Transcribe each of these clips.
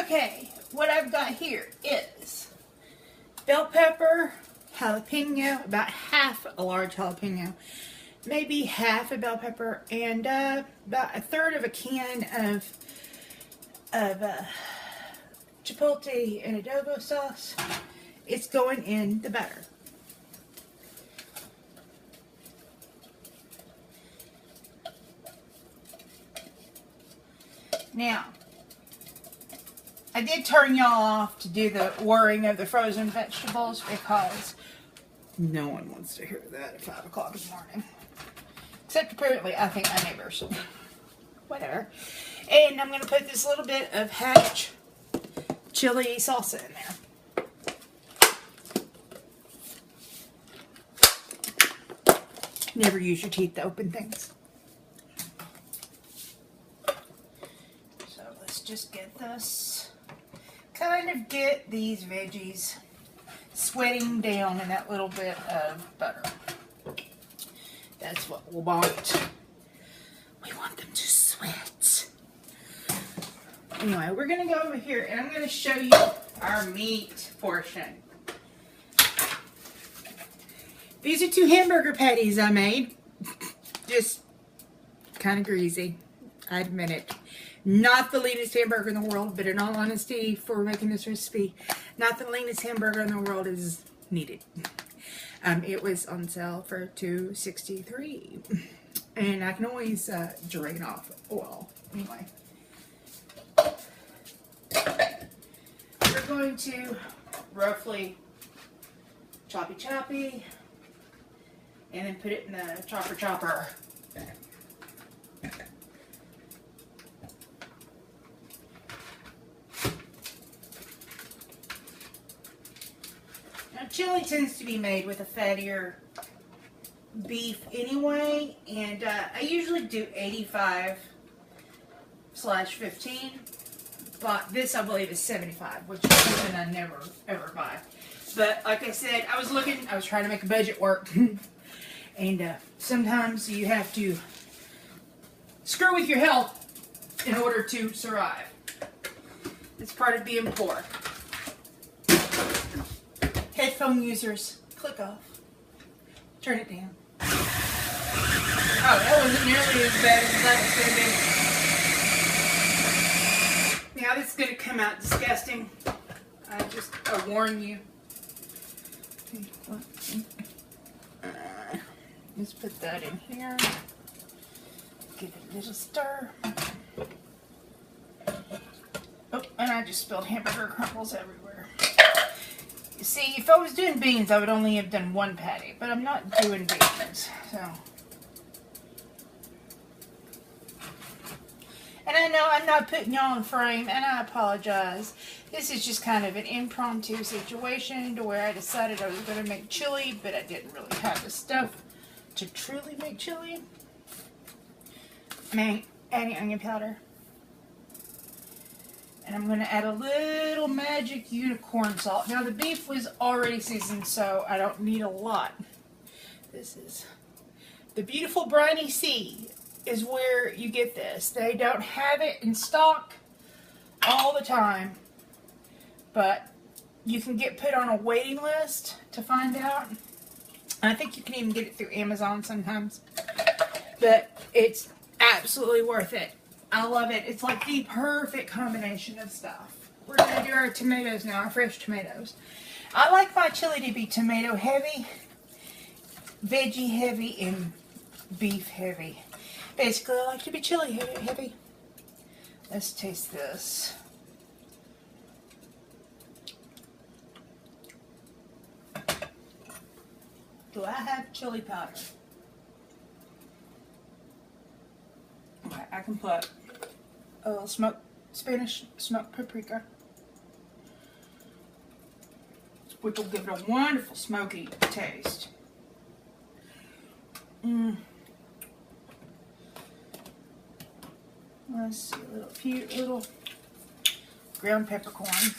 Okay, what I've got here is bell pepper, jalapeno, about half a large jalapeno, maybe half a bell pepper, and about a third of a can of chipotle and adobo sauce. It's going in the butter. Now, I did turn y'all off to do the worrying of the frozen vegetables because no one wants to hear that at 5 o'clock in the morning. Except apparently, I think my neighbors. Whatever. And I'm going to put this little bit of hatch chili salsa in there. Never use your teeth to open things. So let's just get this, kind of get these veggies sweating down in that little bit of butter. That's what we want. We want them to sweat. Anyway, we're going to go over here and I'm going to show you our meat portion. These are 2 hamburger patties I made. Just kind of greasy. I admit it. Not the leanest hamburger in the world, but in all honesty, for making this recipe, not the leanest hamburger in the world is needed. It was on sale for $2.63, and I can always drain off oil. Anyway, we're going to roughly choppy, and then put it in the chopper. Chili tends to be made with a fattier beef anyway, and I usually do 85/15, but this I believe is 75, which is something I never ever buy. But like I said, I was trying to make a budget work, and sometimes you have to screw with your health in order to survive. It's part of being poor. Headphone users, click off. Turn it down. Oh, that wasn't nearly as bad as that was going to be. Now this is going to come out disgusting. I warn you. Let's put that in here. Give it a little stir. Oh, and I just spilled hamburger crumbles everywhere. See, if I was doing beans, I would only have done 1 patty, but I'm not doing beans, so. And I know I'm not putting y'all in frame, and I apologize. This is just kind of an impromptu situation to where I decided I was going to make chili, but I didn't really have the stuff to truly make chili. I'm adding onion powder. And I'm going to add a little magic unicorn salt. Now the beef was already seasoned, so I don't need a lot. This is the beautiful briny sea is where you get this. They don't have it in stock all the time, but you can get put on a waiting list to find out. I think you can even get it through Amazon sometimes, but it's absolutely worth it. I love it. It's like the perfect combination of stuff. We're going to do our tomatoes now, our fresh tomatoes. I like my chili to be tomato heavy, veggie heavy, and beef heavy. Basically, I like to be chili heavy. Let's taste this. Do I have chili powder? Okay, I can put a little Spanish smoked paprika, which will give it a wonderful smoky taste. Let's see, a few little ground peppercorn.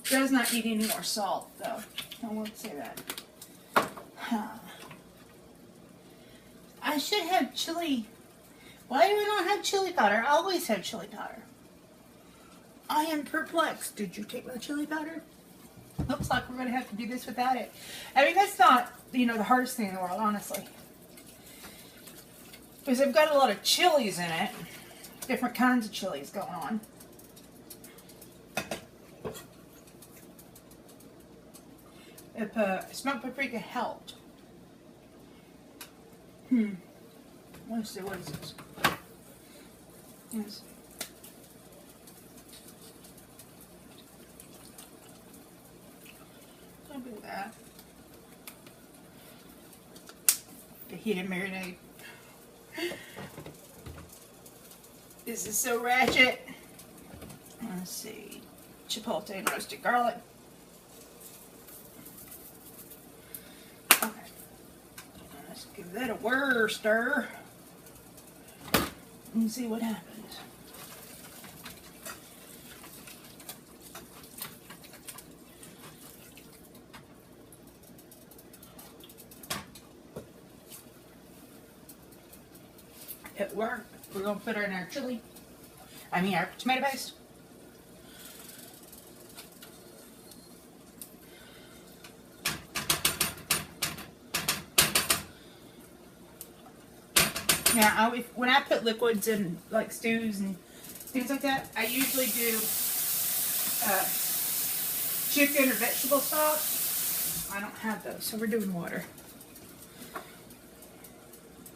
Does not need any more salt, though. I won't say that. I should have chili. Why do I not have chili powder? I always have chili powder. I am perplexed. Did you take my chili powder? Looks like we're going to have to do this without it. I mean, that's not, you know, the hardest thing in the world, honestly. Because I've got a lot of chilies in it. Different kinds of chilies going on. If smoked paprika helped. Let's see, what is this? Yes. I'll do that. The heated marinade. This is so ratchet. Let's see. Chipotle and roasted garlic. Okay. Let's give that a whir stir. And see what happens. It worked. We're going to put her in our chili. I mean our tomato paste. Now, when I put liquids in like stews and things like that, I usually do chicken or vegetable stock. I don't have those, so we're doing water.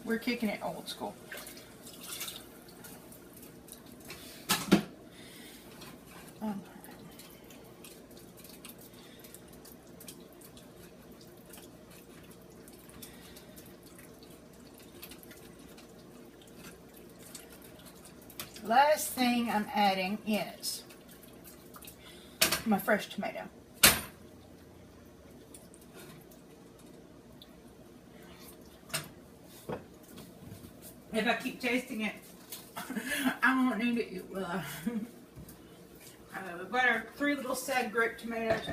We're kicking it old school. Last thing I'm adding is my fresh tomato. If I keep tasting it, I won't need to eat, will I? We've got our 3 little sad grape tomatoes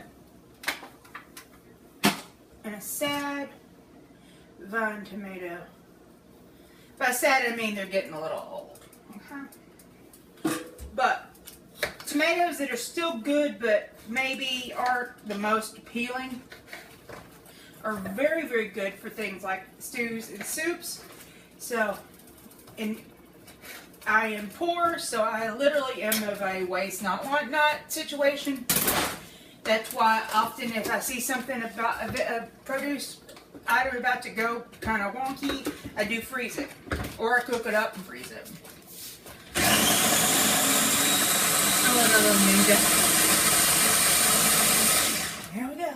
and a sad vine tomato. By sad, I mean they're getting a little old. Okay? But tomatoes that are still good but maybe aren't the most appealing are very, very good for things like stews and soups. So, and I am poor, so I literally am of a waste not want not situation. That's why often if I see something about a produce item about to go kind of wonky, I do freeze it. Or I cook it up and freeze it. I love a little ninja. Here we go.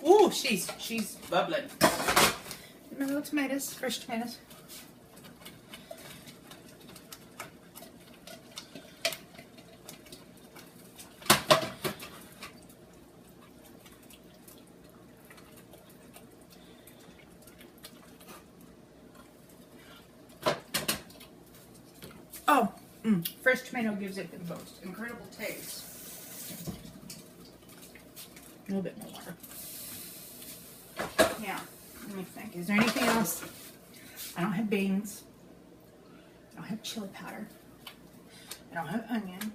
Ooh, she's bubbling. My little tomatoes, fresh tomatoes. Oh, fresh tomato gives it the most incredible taste. A little bit more water. Now, let me think. Is there anything else? I don't have beans. I don't have chili powder. I don't have onion.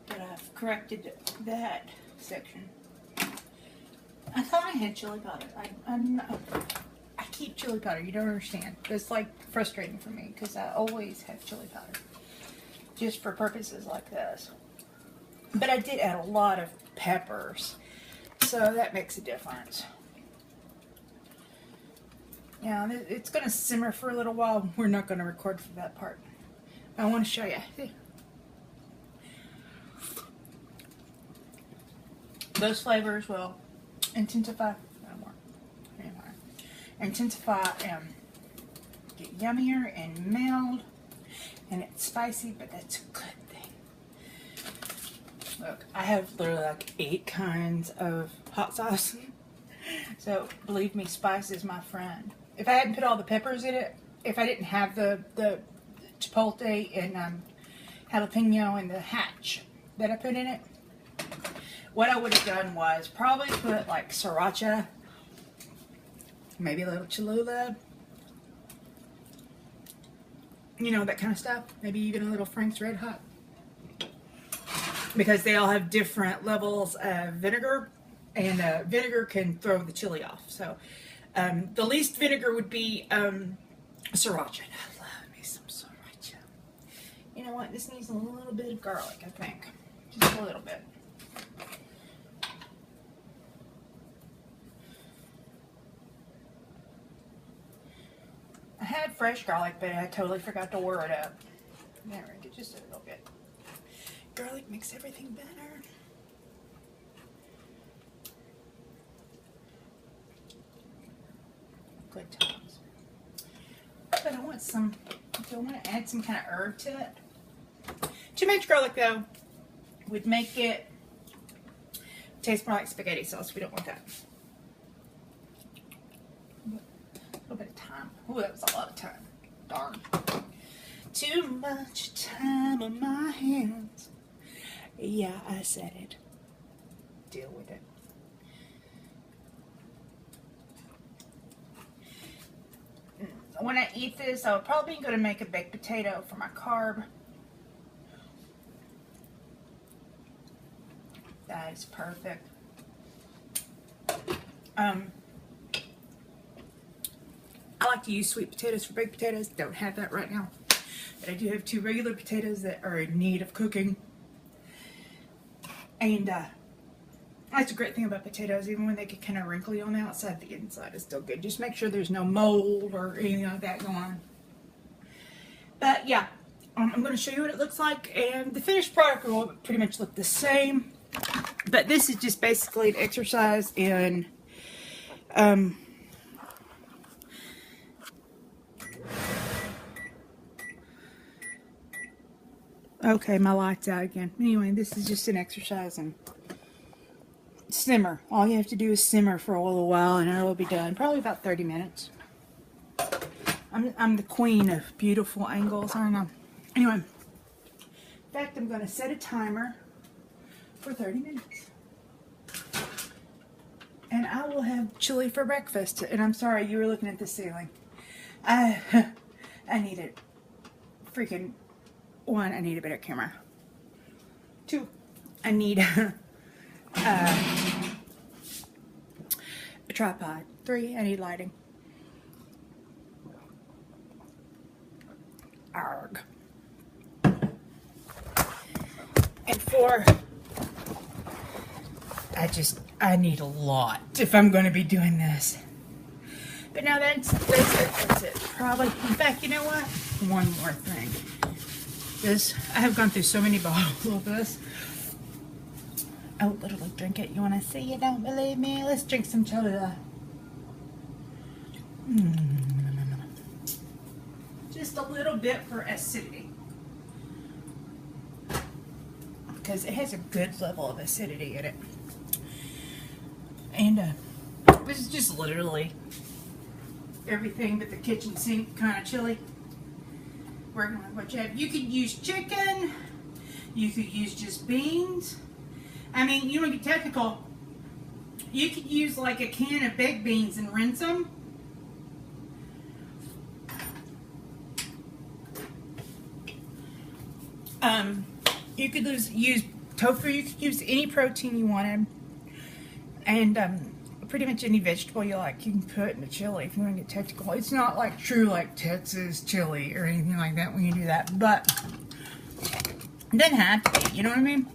But I've corrected that section. I thought I had chili powder. I keep chili powder. You don't understand. It's like frustrating for me because I always have chili powder. Just for purposes like this. But I did add a lot of peppers. So that makes a difference. Yeah, it's going to simmer for a little while. We're not going to record for that part. I want to show you. See? Those flavors will intensify. No more. Anymore. Intensify and get yummier and meld. And it's spicy, but that's a good thing. Look, I have literally like 8 kinds of hot sauce. So, believe me, spice is my friend. If I hadn't put all the peppers in it, if I didn't have the chipotle and jalapeno and the hatch that I put in it, what I would have done was probably put like sriracha, maybe a little Cholula, you know, that kind of stuff. Maybe even a little Frank's Red Hot. Because they all have different levels of vinegar, and vinegar can throw the chili off. So the least vinegar would be sriracha. I love me some sriracha. You know what? This needs a little bit of garlic, I think. Just a little bit. I had fresh garlic, but I totally forgot to whir it up. There we go, just a little bit. Garlic makes everything better. Good times. But I want to add some kind of herb to it. Too much garlic though would make it taste more like spaghetti sauce. We don't want that. A little bit of thyme. Oh, that was a lot of thyme. Darn. Too much time on my hands. Yeah, I said it. Deal with it. When I eat this, I'm probably going to make a baked potato for my carb. That is perfect. I like to use sweet potatoes for baked potatoes. Don't have that right now. But I do have 2 regular potatoes that are in need of cooking. And that's a great thing about potatoes. Even when they get kind of wrinkly on the outside, the inside is still good. Just make sure there's no mold or anything like that going on. But yeah, I'm going to show you what it looks like. And the finished product will pretty much look the same. But this is just basically an exercise in okay, my light's out again. Anyway, this is just an exercise in simmer. All you have to do is simmer for a little while and it'll be done. Probably about 30 minutes. I'm the queen of beautiful angles, aren't I? Anyway, in fact, I'm going to set a timer for 30 minutes. And I will have chili for breakfast. And I'm sorry, you were looking at the ceiling. I need it. Freaking 1, I need a better camera. 2, I need a tripod. 3, I need lighting. Arg. And 4, I need a lot if I'm going to be doing this. But now that's it. Probably, in fact, you know what? One more thing. I have gone through so many bottles of this. Oh, literally drink it. You want to see? You don't believe me? Let's drink some Sorta. Just a little bit for acidity. Because it has a good level of acidity in it. And this is just literally everything but the kitchen sink kind of chili. Working with what you have. You could use chicken. You could use just beans. I mean, you want to get technical. You could use like a can of baked beans and rinse them. You could use tofu. You could use any protein you wanted. And pretty much any vegetable you like, you can put in the chili if you want to get technical. It's not like true like Texas chili or anything like that when you do that, but it doesn't have to be, you know what I mean?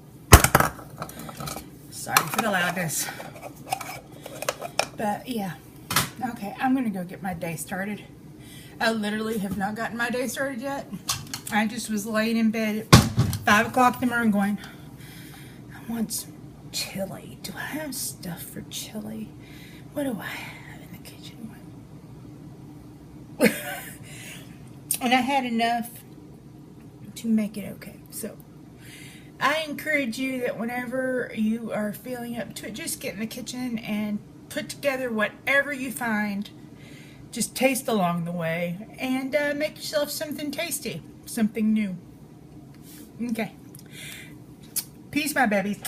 Sorry for the loudness. But yeah, okay, I'm gonna go get my day started. I literally have not gotten my day started yet. I just was laying in bed at 5 o'clock in the morning going, I want some chili. Do I have stuff for chili? What do I have in the kitchen? And I had enough to make it okay. So I encourage you that whenever you are feeling up to it, just get in the kitchen and put together whatever you find. Just taste along the way and make yourself something tasty, something new. Okay. Peace, my babies.